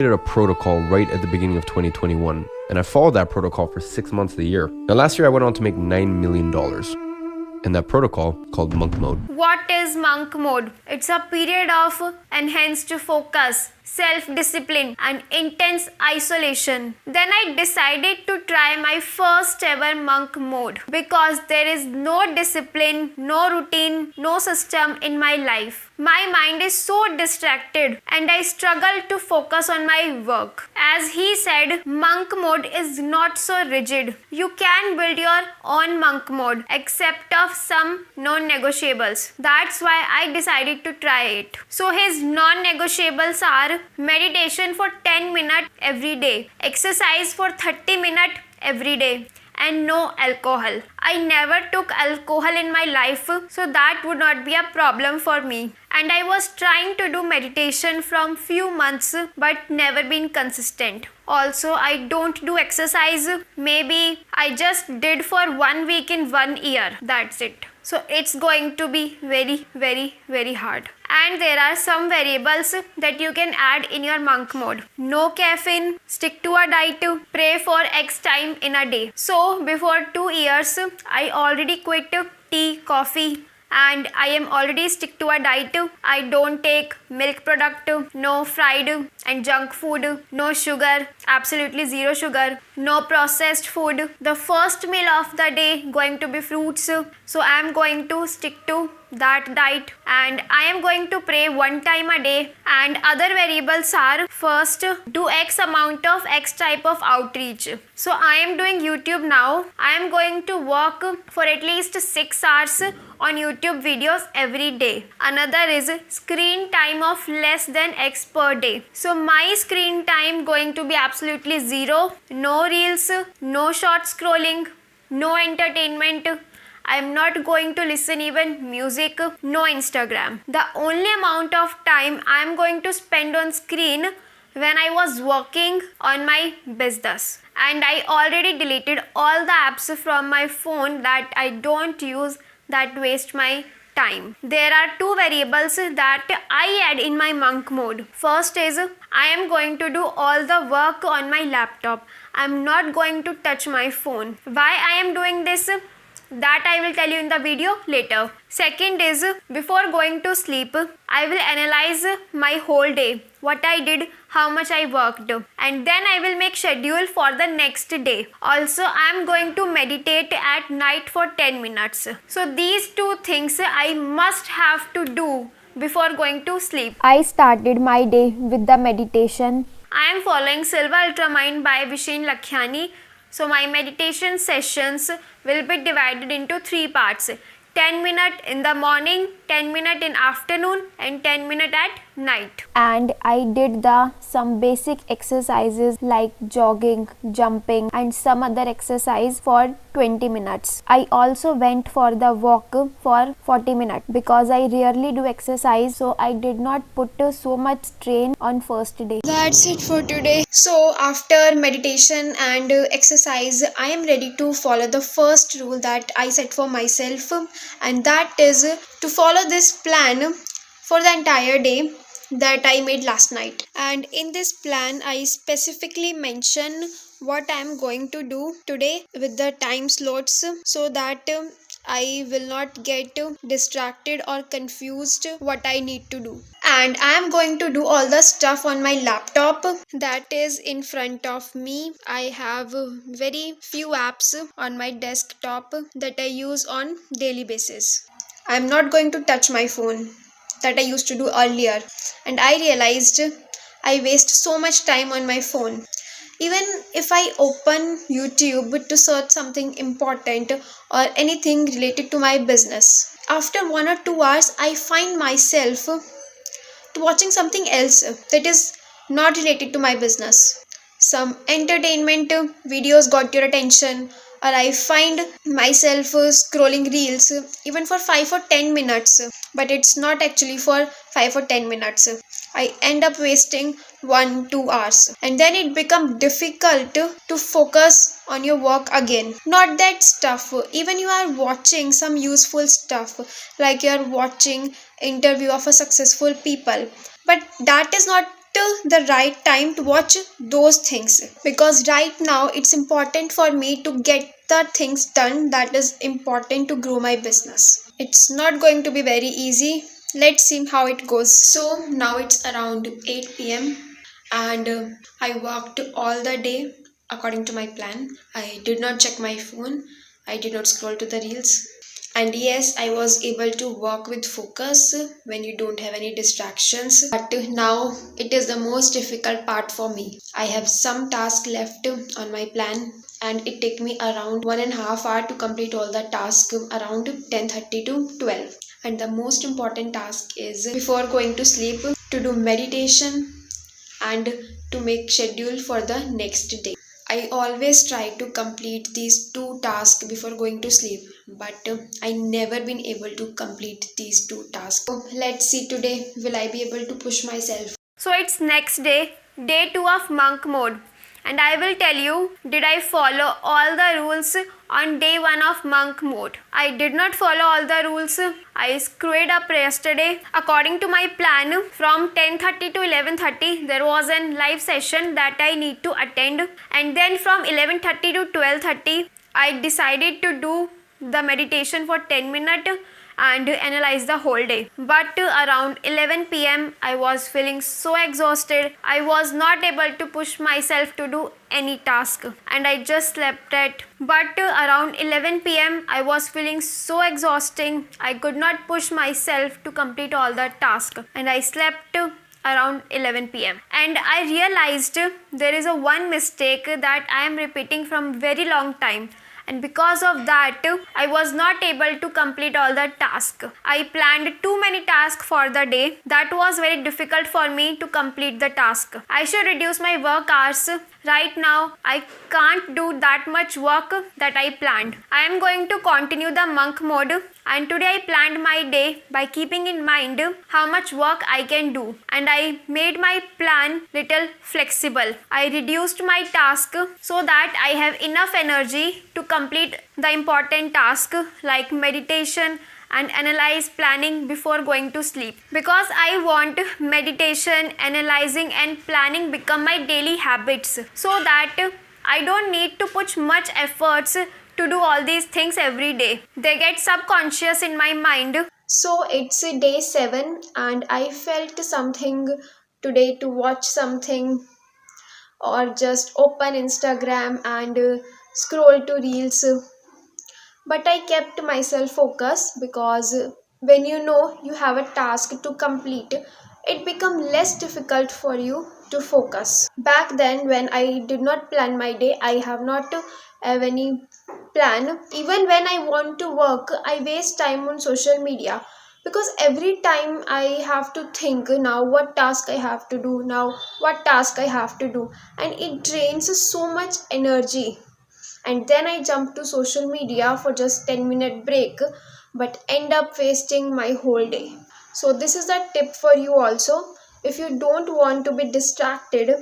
a protocol right at the beginning of 2021, and I followed that protocol for 6 months of the year. Now last year I went on to make $9 million. And that protocol called monk mode. What is monk mode? It's a period of enhanced focus, self-discipline and intense isolation. Then I decided to try my first ever monk mode because there is no discipline, no routine, no system in my life. My mind is so distracted and I struggle to focus on my work. As he said, monk mode is not so rigid. You can build your own monk mode except of some non-negotiables. That's why I decided to try it. So his non-negotiables are meditation for 10 minutes every day, exercise for 30 minutes every day, and no alcohol. I never took alcohol in my life, so that would not be a problem for me. And I was trying to do meditation from few months but never been consistent. Also, I don't do exercise. Maybe I just did for 1 week in 1 year. That's it. So it's going to be very hard. And there are some variables that you can add in your monk mode. No caffeine, stick to a diet, pray for X time in a day. So before 2 years, I already quit tea, coffee, and I am already stick to a diet. I don't take milk product, no fried and junk food, no sugar, absolutely zero sugar, no processed food. The first meal of the day going to be fruits. So I am going to stick to that diet and I am going to pray 1 time a day. And other variables are, first, do X amount of X type of outreach. So I am doing YouTube now. I am going to work for at least 6 hours on YouTube videos every day. Another is screen time of less than X per day. So my screen time going to be absolutely zero. No reels, no short scrolling, no entertainment. I am not going to listen even music, no Instagram. The only amount of time I am going to spend on screen when I was working on my business. And I already deleted all the apps from my phone that I don't use, that waste my time. There are 2 variables that I add in my monk mode. First is I am going to do all the work on my laptop. I am not going to touch my phone. Why I am doing this? That I will tell you in the video later. Second is, before going to sleep, I will analyze my whole day, what I did, how much I worked, and then I will make schedule for the next day. Also, I am going to meditate at night for 10 minutes. So these 2 things I must have to do before going to sleep. I started my day with the meditation. I am following Silva Ultramind by Vishen Lakhiani. So my meditation sessions will be divided into 3 parts. 10 minutes in the morning, 10 minutes in afternoon and 10 minutes at night. And I did some basic exercises like jogging, jumping and some other exercise for 20 minutes. I also went for the walk for 40 minutes because I rarely do exercise, so I did not put so much strain on first day. That's it for today. So after meditation and exercise, I am ready to follow the first rule that I set for myself, and that is to follow this plan for the entire day that I made last night. And in this plan, I specifically mention what I am going to do today with the time slots so that I will not get distracted or confused what I need to do. And I am going to do all the stuff on my laptop that is in front of me. I have very few apps on my desktop that I use on daily basis. I am not going to touch my phone that I used to do earlier, and I realized I waste so much time on my phone. Even if I open YouTube to search something important or anything related to my business, after 1 or 2 hours I find myself watching something else that is not related to my business. Some entertainment videos got your attention, or I find myself scrolling reels even for 5 or 10 minutes, but it's not actually for 5 or 10 minutes. I end up wasting 1-2 hours, and then it becomes difficult to focus on your work again. Not that stuff, even you are watching some useful stuff, like you are watching interview of a successful people, but that is not the right time to watch those things, because right now it's important for me to get the things done that is important to grow my business. It's not going to be very easy. Let's see how it goes. So now it's around 8 p.m. and I worked all the day according to my plan. I did not check my phone. I did not scroll to the reels. And yes, I was able to work with focus when you don't have any distractions. But now it is the most difficult part for me. I have some tasks left on my plan, and it take me around 1.5 hours to complete all the tasks around 10:30 to 12. And the most important task is before going to sleep to do meditation and to make schedule for the next day. I always try to complete these two tasks before going to sleep, but I never been able to complete these two tasks. So let's see today will I be able to push myself. So it's next day, day 2 of monk mode. And I will tell you, did I follow all the rules on day 1 of monk mode? I did not follow all the rules. I screwed up yesterday. According to my plan, from 10:30 to 11:30, there was a live session that I need to attend. And then from 11:30 to 12:30, I decided to do the meditation for 10 minutes and analyze the whole day. But around 11 p.m. I was feeling so exhausted. I was not able to push myself to do any task and I just slept it. But around 11 p.m. I was feeling so exhausting. I could not push myself to complete all the tasks and I slept around 11 p.m. and I realized there is a one mistake that I am repeating from very long time. And because of that, I was not able to complete all the tasks. I planned too many tasks for the day. That was very difficult for me to complete the task. I should reduce my work hours. Right now, I can't do that much work that I planned. I am going to continue the monk mode, and today I planned my day by keeping in mind how much work I can do, and I made my plan little flexible. I reduced my task so that I have enough energy to complete the important task like meditation and analyze planning before going to sleep, because I want meditation, analyzing and planning become my daily habits, so that I don't need to put much efforts to do all these things every day. They get subconscious in my mind. So it's day 7 and I felt something today to watch something or just open Instagram and scroll to reels. But I kept myself focused, because when you know you have a task to complete, it becomes less difficult for you to focus. Back then, when I did not plan my day, I have not have any plan. Even when I want to work, I waste time on social media, because every time I have to think now what task I have to do, now what task I have to do, and it drains so much energy. And then I jump to social media for just 10-minute break, but end up wasting my whole day. So this is a tip for you also. If you don't want to be distracted,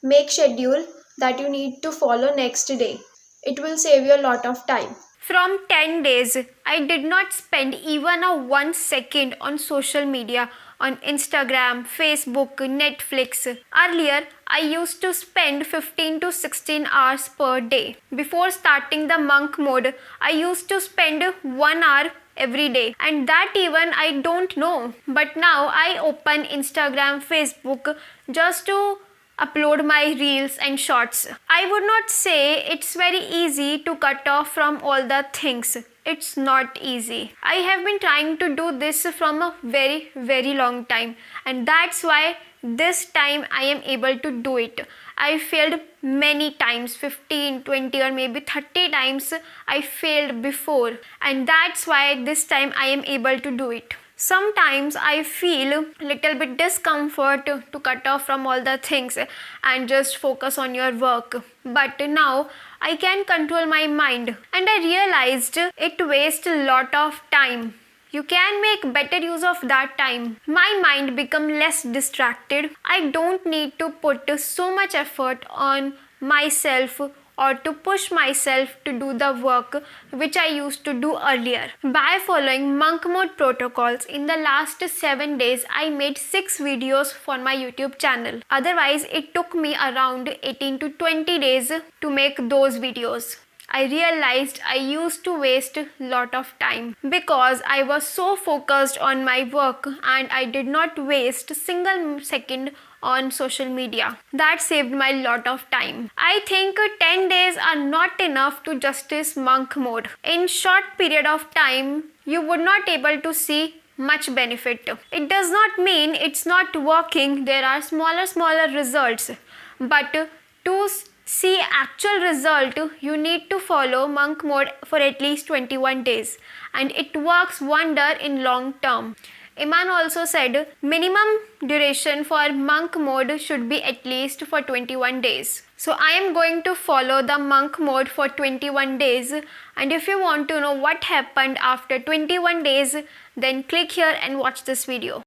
make schedule that you need to follow next day. It will save you a lot of time. From 10 days, I did not spend even a 1 second on social media, on Instagram, Facebook, Netflix. Earlier, I used to spend 15 to 16 hours per day. Before starting the monk mode, I used to spend 1 hour every day, and that even I don't know. But now I open Instagram, Facebook just to upload my reels and shorts. I would not say it's very easy to cut off from all the things. It's not easy. I have been trying to do this from a very long time, and that's why this time I am able to do it. I failed many times, 15, 20 or maybe 30 times I failed before, and that's why this time I am able to do it. Sometimes I feel little bit discomfort to cut off from all the things and just focus on your work. But now I can control my mind, and I realized it wastes a lot of time. You can make better use of that time. My mind become less distracted. I don't need to put so much effort on myself or to push myself to do the work which I used to do earlier. By following monk mode protocols, in the last 7 days, I made 6 videos for my YouTube channel. Otherwise, it took me around 18 to 20 days to make those videos. I realized I used to waste a lot of time because I was so focused on my work and I did not waste a single second on social media. That saved my lot of time. I think 10 days are not enough to justice monk mode. In short period of time, you would not able to see much benefit. It does not mean it's not working. There are smaller results. But to see actual result, you need to follow monk mode for at least 21 days. And it works wonder in long term. Iman also said minimum duration for monk mode should be at least for 21 days. So I am going to follow the monk mode for 21 days, and if you want to know what happened after 21 days, then click here and watch this video.